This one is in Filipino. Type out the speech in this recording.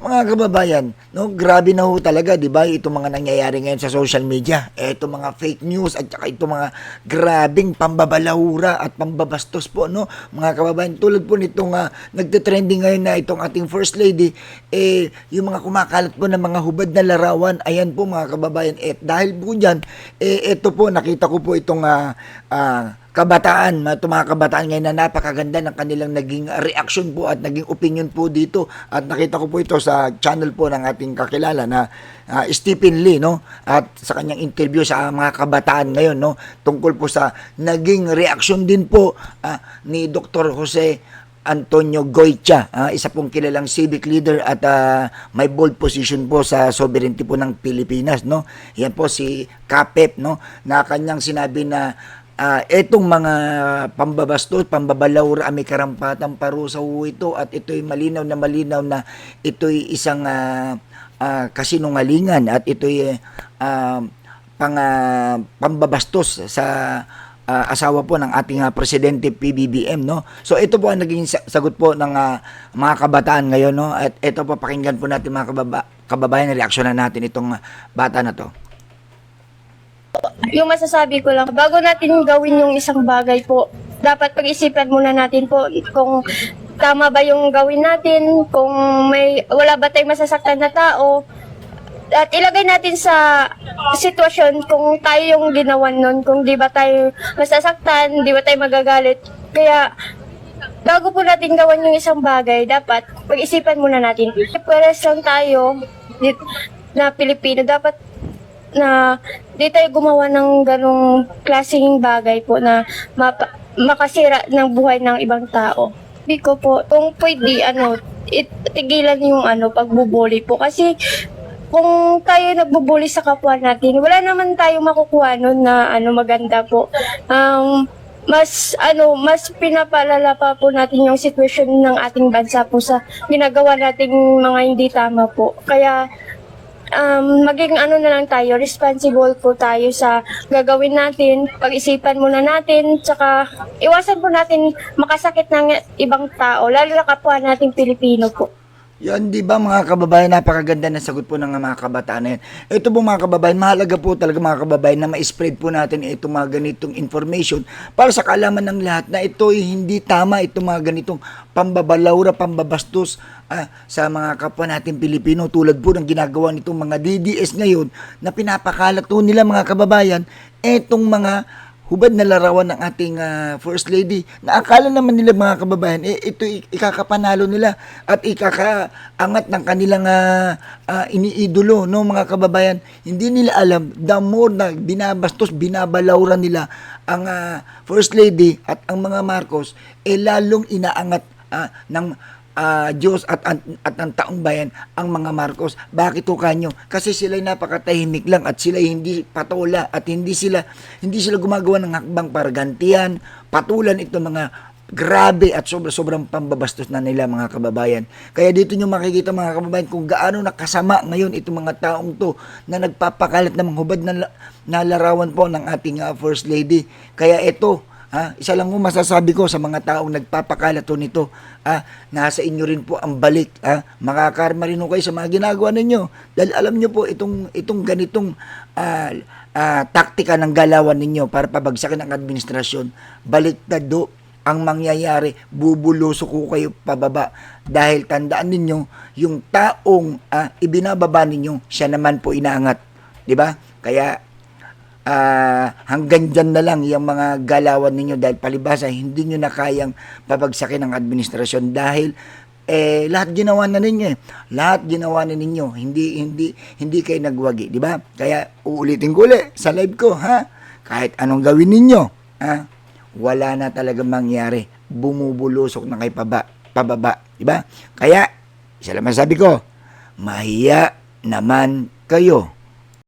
Mga kababayan, no, grabe na ho talaga, 'di ba? Itong mga nangyayari ngayon sa social media, itong mga fake news at saka itong mga grabing pambabalahura at pambabastos po, no? Mga kababayan, tulad po nitong nagte-trending ngayon na itong ating First Lady, yung mga kumakalat po ng mga hubad na larawan, ayan po mga kababayan, dahil po diyan, ito po nakita ko po itong kabataan, itong mga kabataan ngayon na napakaganda ng kanilang naging reaction po at naging opinion po dito. At nakita ko po ito sa channel po ng ating kakilala na Stephen Lee, no? At sa kanyang interview sa mga kabataan ngayon, no? Tungkol po sa naging reaction din po ni Dr. Jose Antonio Goytia, isa pong kilalang civic leader at may bold position po sa sovereignty po ng Pilipinas, no? Yan po si Kapep, no? Na kanyang sinabi na etong mga pambabastos, pambabalawra, may karampatang parusa ho ito at ito'y malinaw na ito'y isang kasinungalingan at ito'y pambabastos sa asawa po ng ating presidente PBBM, no? So ito po ang naging sagot po ng mga kabataan ngayon, no? At ito po, pakinggan po natin mga kababayan, reaksyonan natin itong bata na to. Yung masasabi ko lang, bago natin gawin yung isang bagay po, dapat pag-isipan muna natin po kung tama ba yung gawin natin, kung wala ba tayong masasaktan na tao, at ilagay natin sa sitwasyon kung tayo yung ginawan nun, kung di ba tayo masasaktan, di ba tayo magagalit. Kaya, bago po natin gawin yung isang bagay, dapat pag-isipan muna natin. Pares lang tayo na Pilipino, dapat na di tayo gumawa ng ganong klaseng bagay po na makasira ng buhay ng ibang tao. Sabi ko po, kung pwede, tigilan yung pagbubuli po. Kasi kung tayo nagbubuli sa kapwa natin, wala naman tayo makukuha nun na maganda po. Mas pinapalala pa po natin yung sitwasyon ng ating bansa po sa ginagawa nating mga hindi tama po. Kaya maging na lang tayo, responsible po tayo sa gagawin natin, pag-isipan muna natin, tsaka iwasan po natin makasakit ng ibang tao, lalo na kapwa nating Pilipino po. Yan, di ba mga kababayan, napakaganda na sagot po ng mga kabataan na yan. Ito po mga kababayan, mahalaga po talaga mga kababayan na ma-spread po natin itong mga ganitong information para sa kaalaman ng lahat na ito'y hindi tama, itong mga ganitong pambabalawra, pambabastos sa mga kapwa natin Pilipino, tulad po ng ginagawa nitong mga DDS ngayon na pinapakalat po nila mga kababayan etong mga hubad na larawan ng ating First Lady na akala naman nila mga kababayan, ito ikakapanalo nila at ikakaangat ng kanilang iniidolo, no mga kababayan. Hindi nila alam, the more na binabastos, binabalawran nila ang First Lady at ang mga Marcos, lalong inaangat ng Diyos at ang taong bayan ang mga Marcos. Bakit ho kanyo? Kasi sila'y napakatahimik lang at sila'y hindi patola at hindi sila gumagawa ng hakbang para gantihan, patulan ito mga grabe at sobrang pambabastos na nila mga kababayan. Kaya dito nyo makikita mga kababayan kung gaano nakasama ngayon itong mga taong to na nagpapakalat ng mga hubad na larawan po ng ating First Lady. Kaya ito, isa lang mo masasabi ko sa mga taong nagpapakalat nito, nasa inyo rin po ang balik. Makakarma rin kayo sa mga ginagawa ninyo. Dahil alam nyo po, itong ganitong taktika ng galawan ninyo para pabagsakin ang administrasyon, baliktad do ang mangyayari, bubulusok ko kayo pababa. Dahil tandaan ninyo, yung taong ibinababa ninyo, siya naman po inaangat. Diba? Kaya, hanggang dyan na lang yung mga galawan ninyo dahil palibasa hindi nyo na kayang pabagsakin ng administrasyon dahil lahat ginawa na ninyo lahat ginawa na ninyo, hindi kayo nagwagi, di ba? Kaya uulitin ko ulit sa live ko, kahit anong gawin ninyo, wala na talagang mangyari, bumubulusok na kayo pababa, di ba? Kaya isa lang masabi ko, mahiya naman kayo.